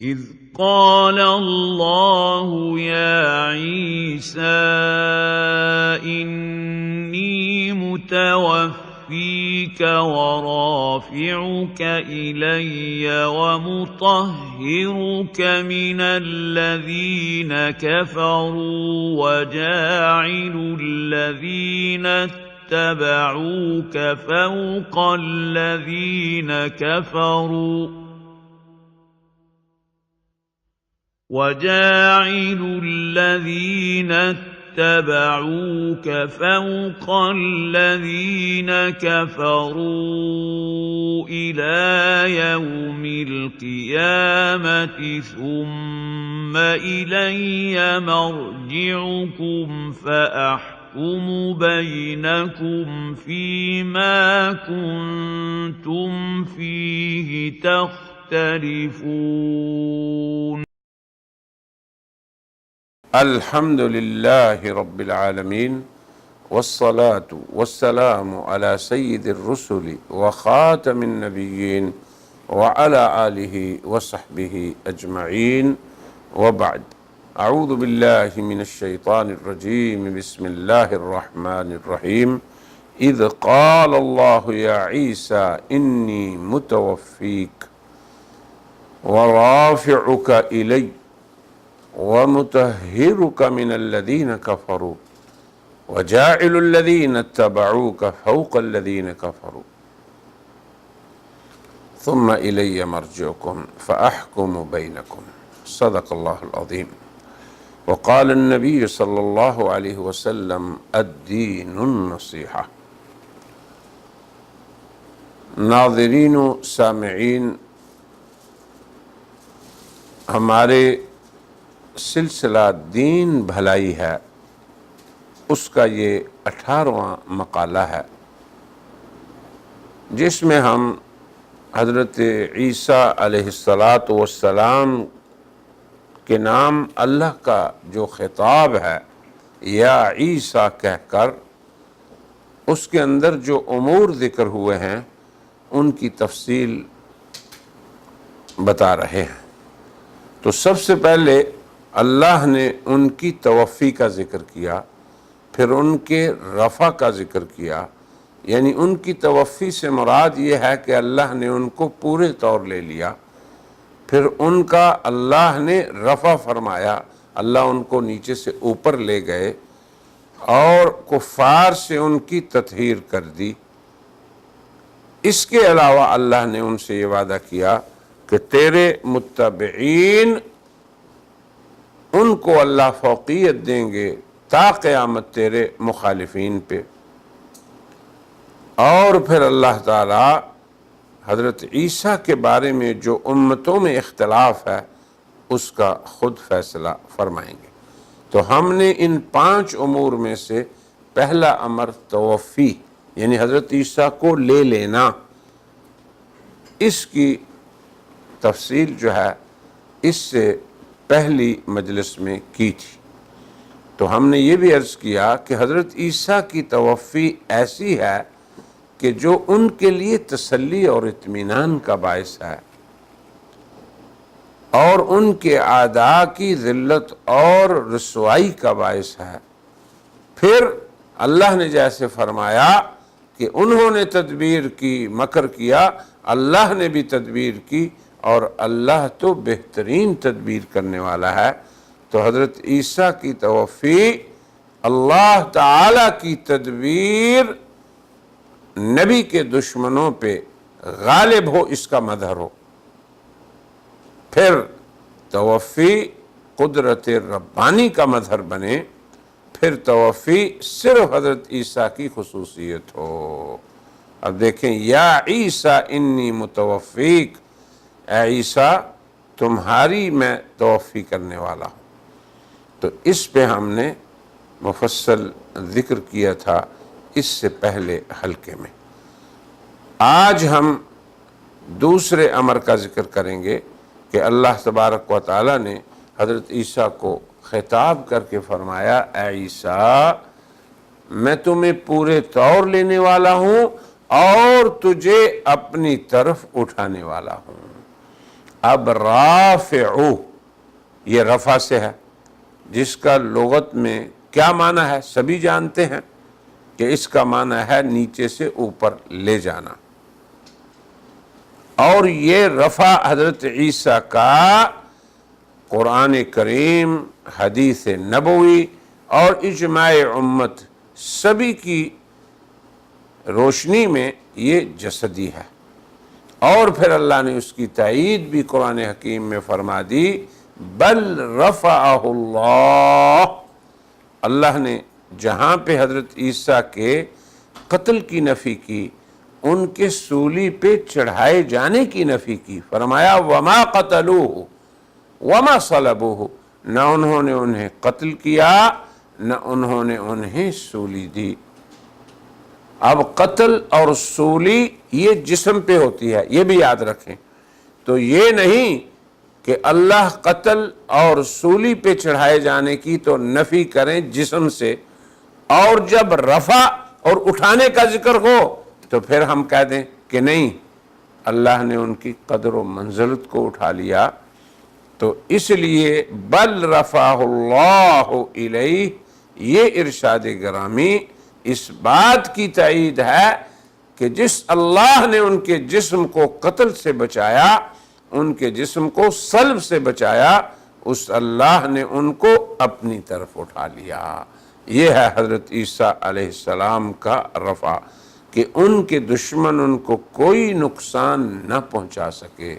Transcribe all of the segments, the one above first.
إذ قال الله يا عيسى إني متوفيك ورافعك إلي ومطهرك من الذين كفروا وجاعل الذين اتبعوك فوق الذين كفروا إلى يوم القيامة ثم إلي مرجعكم فأحكم بينكم فيما كنتم فيه تختلفون. الحمد لله رب العالمين والصلاة والسلام على سيد الرسل وخاتم النبيين وعلى آله وصحبه أجمعين وبعد. أعوذ بالله من الشيطان الرجيم. بسم الله الرحمن الرحيم. إذ قال الله يا عيسى إني متوفيك ورافعك إلي ومطهرك من الذين كفروا وجاعل الذين اتبعوك فوق الذين كفروا ثم إلي مرجعكم فأحكم بينكم. صدق الله العظيم. وقال النبي صلی اللہ علیہ وسلم الدین النصیحہ. ناظرین و سامعین، ہمارے سلسلہ دین بھلائی ہے، اس کا یہ 18واں مقالہ ہے، جس میں ہم حضرت عیسیٰ علیہ السلام کے نام اللہ کا جو خطاب ہے یا عیسیٰ کہہ کر اس کے اندر جو امور ذکر ہوئے ہیں ان کی تفصیل بتا رہے ہیں. تو سب سے پہلے اللہ نے ان کی توفی کا ذکر کیا، پھر ان کے رفع کا ذکر کیا. یعنی ان کی توفی سے مراد یہ ہے کہ اللہ نے ان کو پورے طور لے لیا، پھر ان کا اللہ نے رفع فرمایا، اللہ ان کو نیچے سے اوپر لے گئے اور کفار سے ان کی تطہیر کر دی. اس کے علاوہ اللہ نے ان سے یہ وعدہ کیا کہ تیرے متبعین ان کو اللہ فوقیت دیں گے تا قیامت تیرے مخالفین پہ. اور پھر اللہ تعالی حضرت عیسیٰ کے بارے میں جو امتوں میں اختلاف ہے اس کا خود فیصلہ فرمائیں گے. تو ہم نے ان 5 امور میں سے پہلا امر توفی یعنی حضرت عیسیٰ کو لے لینا، اس کی تفصیل جو ہے اس سے پہلی مجلس میں کی تھی. تو ہم نے یہ بھی عرض کیا کہ حضرت عیسیٰ کی توفی ایسی ہے کہ جو ان کے لیے تسلی اور اطمینان کا باعث ہے اور ان کے اعداء کی ذلت اور رسوائی کا باعث ہے. پھر اللہ نے جیسے فرمایا کہ انہوں نے تدبیر کی، مکر کیا، اللہ نے بھی تدبیر کی اور اللہ تو بہترین تدبیر کرنے والا ہے. تو حضرت عیسیٰ کی توفی اللہ تعالی کی تدبیر نبی کے دشمنوں پہ غالب ہو، اس کا مظہر ہو. پھر توفی قدرت ربانی کا مظہر بنے، پھر توفی صرف حضرت عیسیٰ کی خصوصیت ہو. اب دیکھیں، یا عیسیٰ انی متوفیک، اے عیسیٰ تمہاری میں توفی کرنے والا ہوں. تو اس پہ ہم نے مفصل ذکر کیا تھا اس سے پہلے حلقے میں. آج ہم دوسرے امر کا ذکر کریں گے کہ اللہ تبارک و تعالی نے حضرت عیسیٰ کو خطاب کر کے فرمایا، اے عیسیٰ میں تمہیں پورے طور لینے والا ہوں اور تجھے اپنی طرف اٹھانے والا ہوں. اب رافع یہ رفع سے ہے، جس کا لغت میں کیا معنی ہے سبھی جانتے ہیں کہ اس کا معنی ہے نیچے سے اوپر لے جانا، اور یہ رفع حضرت عیسیٰ کا قرآن کریم، حدیث نبوی اور اجماع امت سبھی کی روشنی میں یہ جسدی ہے۔ اور پھر اللہ نے اس کی تائید بھی قرآن حکیم میں فرما دی، بل رفعہ اللہ، اللہ نے جہاں پہ حضرت عیسیٰ کے قتل کی نفی کی، ان کے سولی پہ چڑھائے جانے کی نفی کی، فرمایا وما قتلوہ وما صلبوہ، نہ انہوں نے انہیں قتل کیا نہ انہوں نے انہیں سولی دی۔ اب قتل اور سولی یہ جسم پہ ہوتی ہے، یہ بھی یاد رکھیں، تو یہ نہیں کہ اللہ قتل اور سولی پہ چڑھائے جانے کی تو نفی کریں جسم سے، اور جب رفع اور اٹھانے کا ذکر ہو تو پھر ہم کہہ دیں کہ نہیں، اللہ نے ان کی قدر و منزلت کو اٹھا لیا۔ تو اس لیے بل رفعہ اللہ الیہ، یہ ارشاد گرامی اس بات کی تائید ہے کہ جس اللہ نے ان کے جسم کو قتل سے بچایا، ان کے جسم کو صلب سے بچایا، اس اللہ نے ان کو اپنی طرف اٹھا لیا۔ یہ ہے حضرت عیسیٰ علیہ السلام کا رفع، کہ ان کے دشمن ان کو کوئی نقصان نہ پہنچا سکے،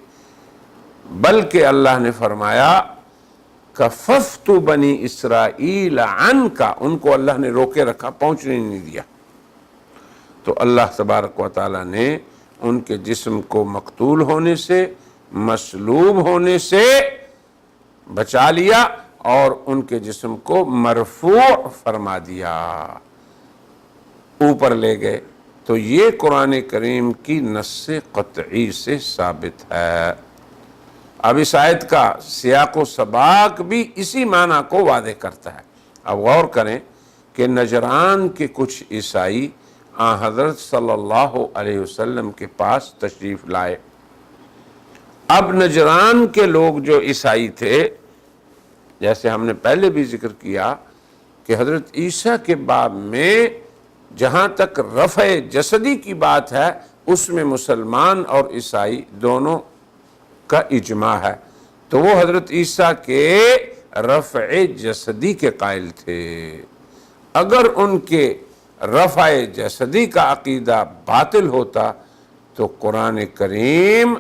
بلکہ اللہ نے فرمایا کففت بنی اسرائیل عنکا، ان کو اللہ نے روکے رکھا، پہنچنے نہیں دیا۔ تو اللہ تبارک و تعالیٰ نے ان کے جسم کو مقتول ہونے سے، مصلوب ہونے سے بچا لیا، اور ان کے جسم کو مرفوع فرما دیا، اوپر لے گئے۔ تو یہ قرآن کریم کی نص قطعی سے ثابت ہے۔ اب اس آیت کا سیاق و سباق بھی اسی معنی کو واضح کرتا ہے۔ اب غور کریں کہ نجران کے کچھ عیسائی آن حضرت صلی اللہ علیہ وسلم کے پاس تشریف لائے۔ اب نجران کے لوگ جو عیسائی تھے، جیسے ہم نے پہلے بھی ذکر کیا کہ حضرت عیسیٰ کے باب میں جہاں تک رفع جسدی کی بات ہے، اس میں مسلمان اور عیسائی دونوں کا اجماع ہے، تو وہ حضرت عیسیٰ کے رفع جسدی کے قائل تھے۔ اگر ان کے رفع جسدی کا عقیدہ باطل ہوتا تو قرآن کریم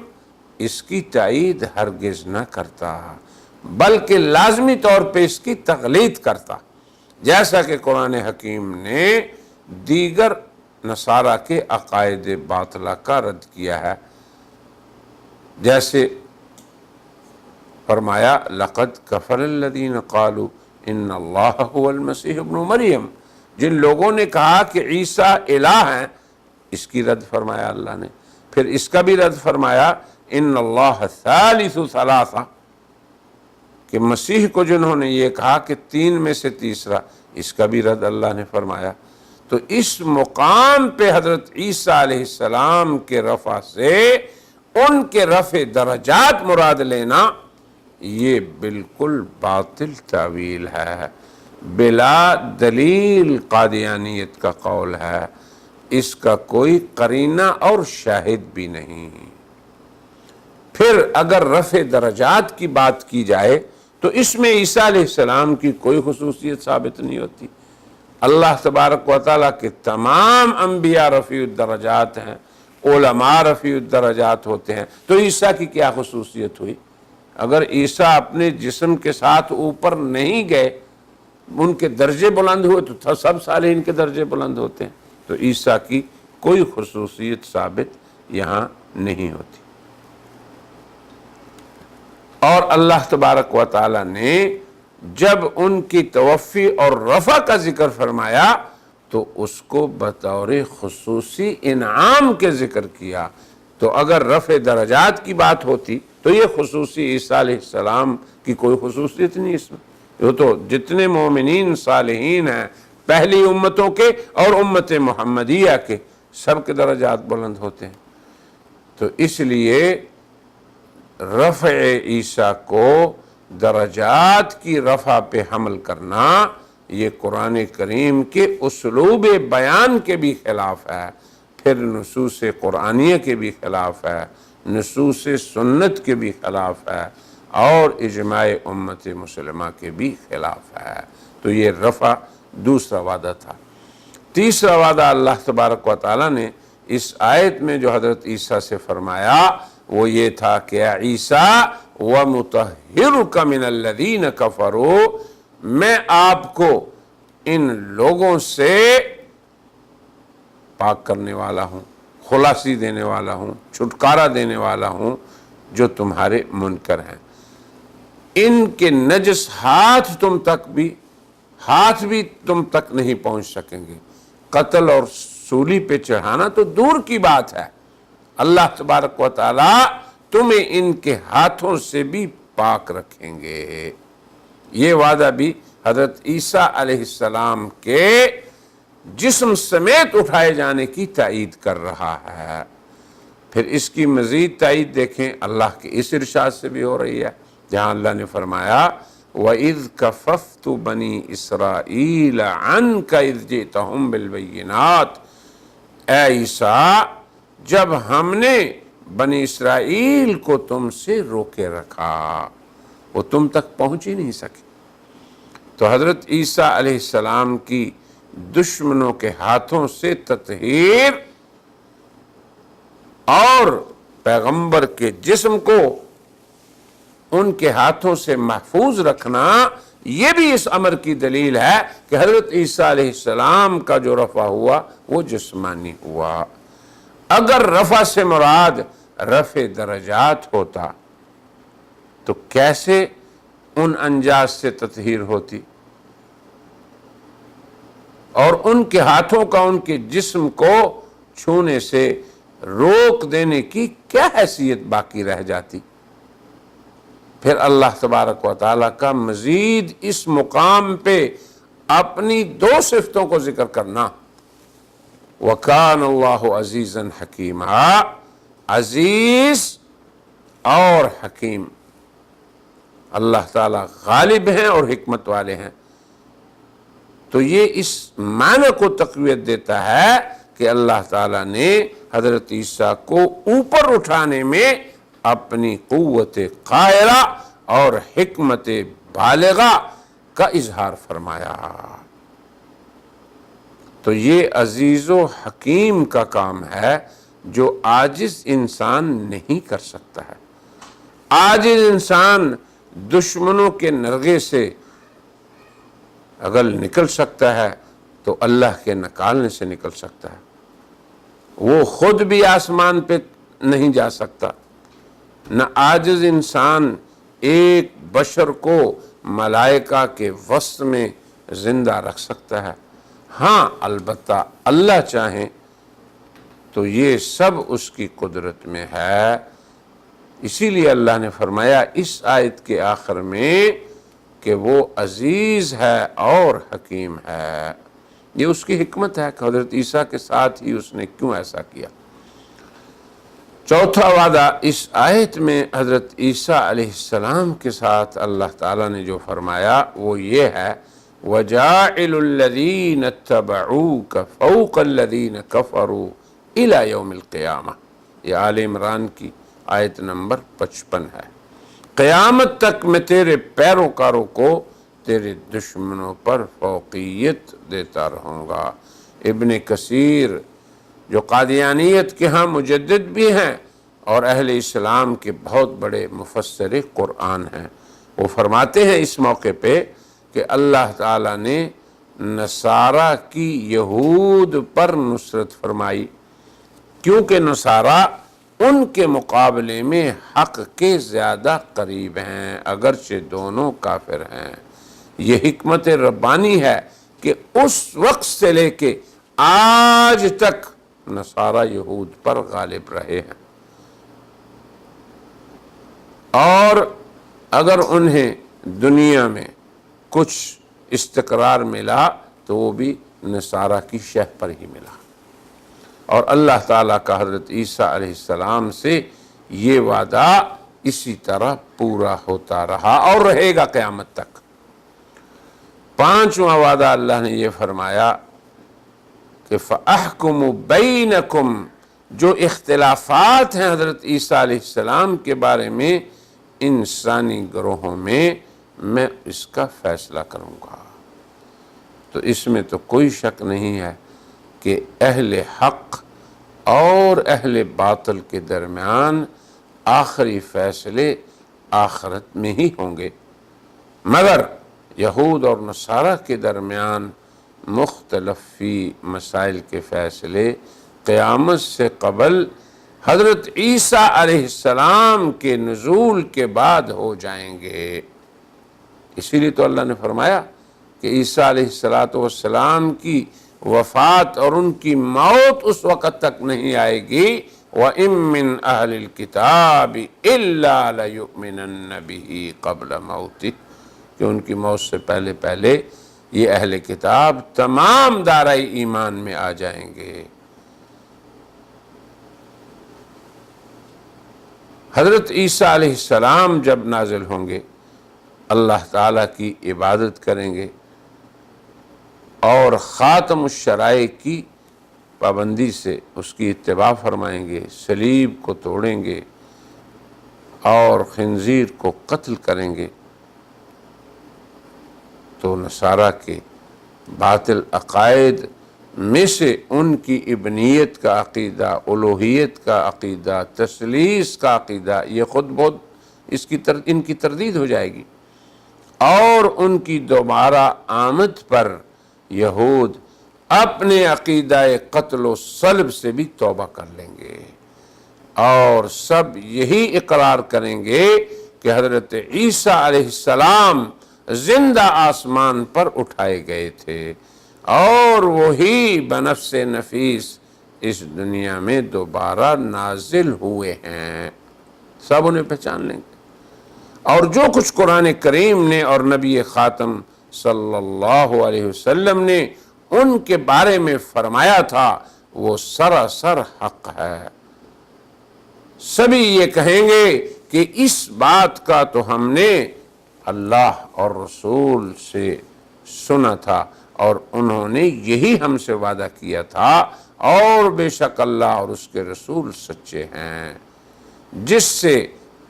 اس کی تائید ہرگز نہ کرتا، بلکہ لازمی طور پہ اس کی تقلید کرتا، جیسا کہ قرآن حکیم نے دیگر نصارہ کے عقائد باطلہ کا رد کیا ہے۔ جیسے فرمایا لقد کفر الذین قالوا ان اللہ هو المسیح ابن مریم، جن لوگوں نے کہا کہ عیسیٰ الہ ہیں، اس کی رد فرمایا اللہ نے۔ پھر اس کا بھی رد فرمایا ان اللہ ثالث ثلاثہ، کہ مسیح کو جنہوں نے یہ کہا کہ تین میں سے تیسرا، اس کا بھی رد اللہ نے فرمایا۔ تو اس مقام پہ حضرت عیسیٰ علیہ السلام کے رفع سے ان کے رفع درجات مراد لینا، یہ بالکل باطل تعویل ہے، بلا دلیل قادیانیت کا قول ہے، اس کا کوئی قرینہ اور شاہد بھی نہیں۔ پھر اگر رفع درجات کی بات کی جائے تو اس میں عیسیٰ علیہ السلام کی کوئی خصوصیت ثابت نہیں ہوتی۔ اللہ تبارک و تعالیٰ کے تمام انبیاء رفیع الدرجات ہیں، علماء رفیع الدرجات ہوتے ہیں، تو عیسیٰ کی کیا خصوصیت ہوئی؟ اگر عیسیٰ اپنے جسم کے ساتھ اوپر نہیں گئے، ان کے درجے بلند ہوئے تو سب صالحین کے درجے بلند ہوتے ہیں، تو عیسیٰ کی کوئی خصوصیت ثابت یہاں نہیں ہوتی۔ اور اللہ تبارک و تعالیٰ نے جب ان کی توفی اور رفع کا ذکر فرمایا تو اس کو بطور خصوصی انعام کے ذکر کیا۔ تو اگر رفع درجات کی بات ہوتی تو یہ خصوصی عیسیٰ علیہ السلام کی کوئی خصوصیت نہیں اس میں، یہ تو جتنے مومنین صالحین ہیں پہلی امتوں کے اور امت محمدیہ کے، سب کے درجات بلند ہوتے ہیں۔ تو اس لیے رفع عیسیٰ کو درجات کی رفع پہ حمل کرنا یہ قرآن کریم کے اسلوب بیان کے بھی خلاف ہے، پھر نصوص قرآنیہ کے بھی خلاف ہے، نصوص سنت کے بھی خلاف ہے، اور اجماع امت مسلمہ کے بھی خلاف ہے۔ تو یہ رفع دوسرا وعدہ تھا۔ تیسرا وعدہ اللہ تبارک و تعالیٰ نے اس آیت میں جو حضرت عیسیٰ سے فرمایا وہ یہ تھا کہ اے عیسیٰ وَمُطَهِّرُكَ مِنَ الَّذِينَ كَفَرُوا، میں آپ کو ان لوگوں سے پاک کرنے والا ہوں، خلاصی دینے والا ہوں، چھٹکارا دینے والا ہوں جو تمہارے منکر ہیں۔ ان کے نجس ہاتھ بھی تم تک نہیں پہنچ سکیں گے۔ قتل اور سولی پہ چڑھانا تو دور کی بات ہے، اللہ تبارک و تعالی تمہیں ان کے ہاتھوں سے بھی پاک رکھیں گے۔ یہ وعدہ بھی حضرت عیسیٰ علیہ السلام کے جسم سمیت اٹھائے جانے کی تائید کر رہا ہے۔ پھر اس کی مزید تائید دیکھیں اللہ کے اس ارشاد سے بھی ہو رہی ہے، جہاں اللہ نے فرمایا وَإِذْ كَفَفْتُ بَنِي إِسْرَائِيلَ عَنْكَ إِذْ جِئْتَهُمْ بِالْبَيِّنَاتِ، اے عیسیٰ جب ہم نے بنی اسرائیل کو تم سے روکے رکھا، وہ تم تک پہنچ ہی نہیں سکے۔ تو حضرت عیسیٰ علیہ السلام کی دشمنوں کے ہاتھوں سے تطہیر اور پیغمبر کے جسم کو ان کے ہاتھوں سے محفوظ رکھنا، یہ بھی اس امر کی دلیل ہے کہ حضرت عیسیٰ علیہ السلام کا جو رفع ہوا وہ جسمانی ہوا۔ اگر رفع سے مراد رفع درجات ہوتا تو کیسے ان انجاز سے تطہیر ہوتی، اور ان کے ہاتھوں کا ان کے جسم کو چھونے سے روک دینے کی کیا حیثیت باقی رہ جاتی؟ پھر اللہ تبارک و تعالیٰ کا مزید اس مقام پہ اپنی دو صفتوں کو ذکر کرنا، وَكَانَ اللَّهُ عَزِيزًا حَكِيمًا، عزیز اور حکیم، اللہ تعالیٰ غالب ہیں اور حکمت والے ہیں۔ تو یہ اس معنی کو تقویت دیتا ہے کہ اللہ تعالیٰ نے حضرت عیسیٰ کو اوپر اٹھانے میں اپنی قوت قاہرہ اور حکمت بالغہ کا اظہار فرمایا۔ تو یہ عزیز و حکیم کا کام ہے جو عاجز انسان نہیں کر سکتا ہے۔ عاجز انسان دشمنوں کے نرغے سے اگر نکل سکتا ہے تو اللہ کے نکالنے سے نکل سکتا ہے۔ وہ خود بھی آسمان پہ نہیں جا سکتا، نہ عاجز انسان ایک بشر کو ملائکہ کے وسط میں زندہ رکھ سکتا ہے۔ ہاں البتہ اللہ چاہیں تو یہ سب اس کی قدرت میں ہے۔ اسی لیے اللہ نے فرمایا اس آیت کے آخر میں کہ وہ عزیز ہے اور حکیم ہے۔ یہ اس کی حکمت ہے کہ حضرت عیسیٰ کے ساتھ ہی اس نے کیوں ایسا کیا۔ چوتھا وعدہ اس آیت میں حضرت عیسیٰ علیہ السلام کے ساتھ اللہ تعالیٰ نے جو فرمایا وہ یہ ہے وَجَاعِلُ الَّذِينَ اتَّبَعُوكَ فَوْقَ الَّذِينَ كَفَرُوا إِلَى يَوْمِ الْقِيَامَةِ۔ یہ آل عمران کی آیت نمبر 55 ہے۔ قیامت تک میں تیرے پیروکاروں کو تیرے دشمنوں پر فوقیت دیتا رہوں گا۔ ابن کثیر جو قادیانیت کے ہاں مجدد بھی ہیں اور اہل اسلام کے بہت بڑے مفسر قرآن ہیں، وہ فرماتے ہیں اس موقع پہ کہ اللہ تعالیٰ نے نصارہ کی یہود پر نصرت فرمائی، کیونکہ نصارہ ان کے مقابلے میں حق کے زیادہ قریب ہیں اگرچہ دونوں کافر ہیں۔ یہ حکمت ربانی ہے کہ اس وقت سے لے کے آج تک نصارہ یہود پر غالب رہے ہیں، اور اگر انہیں دنیا میں کچھ استقرار ملا تو وہ بھی نصارہ کی شہ پر ہی ملا۔ اور اللہ تعالیٰ کا حضرت عیسیٰ علیہ السلام سے یہ وعدہ اسی طرح پورا ہوتا رہا اور رہے گا قیامت تک۔ پانچواں وعدہ اللہ نے یہ فرمایا کہ فَأَحْكُمُ بَيْنَكُمْ، جو اختلافات ہیں حضرت عیسیٰ علیہ السلام کے بارے میں انسانی گروہوں میں اس کا فیصلہ کروں گا۔ تو اس میں تو کوئی شک نہیں ہے کہ اہل حق اور اہل باطل کے درمیان آخری فیصلے آخرت میں ہی ہوں گے، مگر یہود اور نصارہ کے درمیان مختلف فی مسائل کے فیصلے قیامت سے قبل حضرت عیسیٰ علیہ السلام کے نزول کے بعد ہو جائیں گے۔ اسی لیے تو اللہ نے فرمایا کہ عیسیٰ علیہ السلام کی وفات اور ان کی موت اس وقت تک نہیں آئے گی وَإِن مِّنْ أَهْلِ الْكِتَابِ إِلَّا لَيُؤْمِنَنَّ بِهِ قَبْلَ مَوْتِهِ، کہ ان کی موت سے پہلے یہ اہل کتاب تمام دارۂ ایمان میں آ جائیں گے۔ حضرت عیسیٰ علیہ السلام جب نازل ہوں گے، اللہ تعالیٰ کی عبادت کریں گے اور خاتم الشرائع کی پابندی سے اس کی اتباع فرمائیں گے، صلیب کو توڑیں گے اور خنزیر کو قتل کریں گے، تو نصارہ کے باطل عقائد میں سے ان کی ابنیت کا عقیدہ، الوہیت کا عقیدہ، تثلیث کا عقیدہ، یہ خود بہت ان کی تردید ہو جائے گی، اور ان کی دوبارہ آمد پر یہود اپنے عقیدہ قتل و صلب سے بھی توبہ کر لیں گے اور سب یہی اقرار کریں گے کہ حضرت عیسیٰ علیہ السلام زندہ آسمان پر اٹھائے گئے تھے اور وہی بنفس نفیس اس دنیا میں دوبارہ نازل ہوئے ہیں، سب انہیں پہچان لیں گے۔ اور جو کچھ قرآن کریم نے اور نبی خاتم صلی اللہ علیہ وسلم نے ان کے بارے میں فرمایا تھا وہ سراسر حق ہے۔ سبھی یہ کہیں گے کہ اس بات کا تو ہم نے اللہ اور رسول سے سنا تھا اور انہوں نے یہی ہم سے وعدہ کیا تھا، اور بے شک اللہ اور اس کے رسول سچے ہیں، جس سے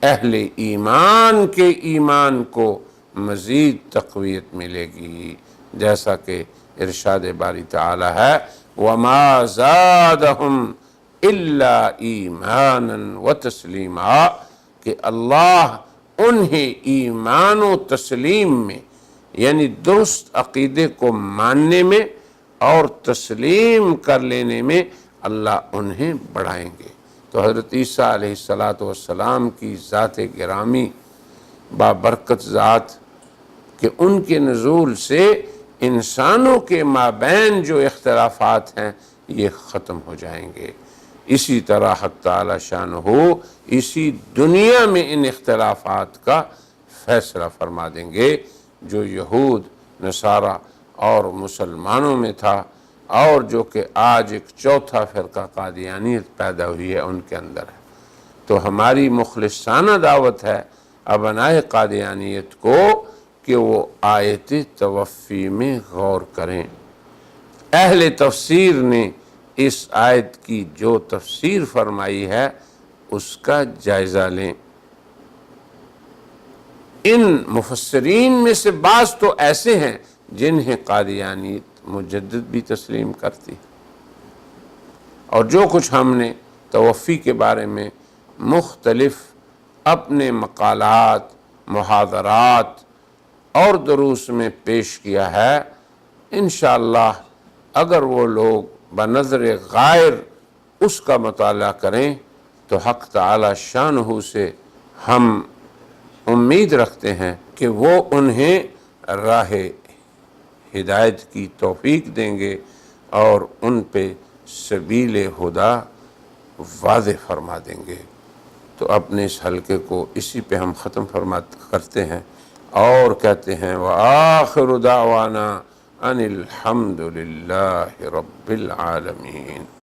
اہل ایمان کے ایمان کو مزید تقویت ملے گی، جیسا کہ ارشاد باری تعالی ہے وَمَا زَادَهُمْ إِلَّا إِيمَانًا وَتَسْلِيمًا، کہ اللہ انہیں ایمان و تسلیم میں یعنی درست عقیدے کو ماننے میں اور تسلیم کر لینے میں اللہ انہیں بڑھائیں گے۔ تو حضرت عیسیٰ علیہ السلام کی ذات گرامی بابرکت ذات کہ ان کے نزول سے انسانوں کے مابین جو اختلافات ہیں یہ ختم ہو جائیں گے۔ اسی طرح حق تعالی شانہ اسی دنیا میں ان اختلافات کا فیصلہ فرما دیں گے جو یہود، نصارہ اور مسلمانوں میں تھا، اور جو کہ آج ایک چوتھا فرقہ قادیانیت پیدا ہوئی ہے ان کے اندر ہے۔ تو ہماری مخلصانہ دعوت ہے ابنائے قادیانیت کو کہ وہ آیت توفی میں غور کریں۔ اہل تفسیر نے اس آیت کی جو تفسیر فرمائی ہے اس کا جائزہ لیں۔ ان مفسرین میں سے بعض تو ایسے ہیں جنہیں قادیانیت مجدد بھی تسلیم کرتی، اور جو کچھ ہم نے توفی کے بارے میں مختلف اپنے مقالات، محاضرات اور دروس میں پیش کیا ہے، انشاءاللہ اگر وہ لوگ بنظر غائر اس کا مطالعہ کریں تو حق تعالی شانہ سے ہم امید رکھتے ہیں کہ وہ انہیں راہ ہدایت کی توفیق دیں گے اور ان پہ سبیل خدا واضح فرما دیں گے۔ تو اپنے اس حلقے کو اسی پہ ہم ختم کرتے ہیں اور کہتے ہیں وآخر دعوانا ان الحمد للہ رب العالمین۔